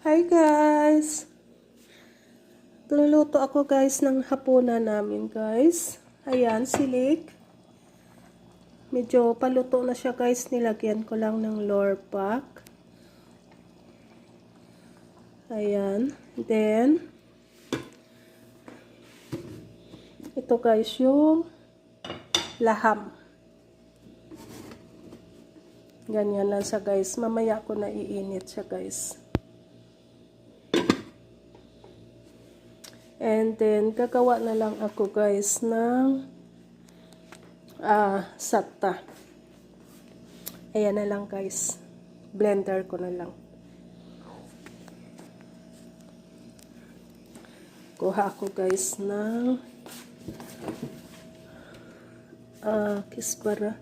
Hi guys! Luluto ako guys ng hapunan namin guys. Ayan, silik. Medyo paluto na siya guys. Nilagyan ko lang ng lure pack. Ayan. Then, ito guys yung laham. Ganyan lang siya guys. Mamaya ko na iinit siya guys. And then, gagawa na lang ako guys ng sakta. Ayan na lang guys. Blender ko na lang. Kuha ako guys ng kispara.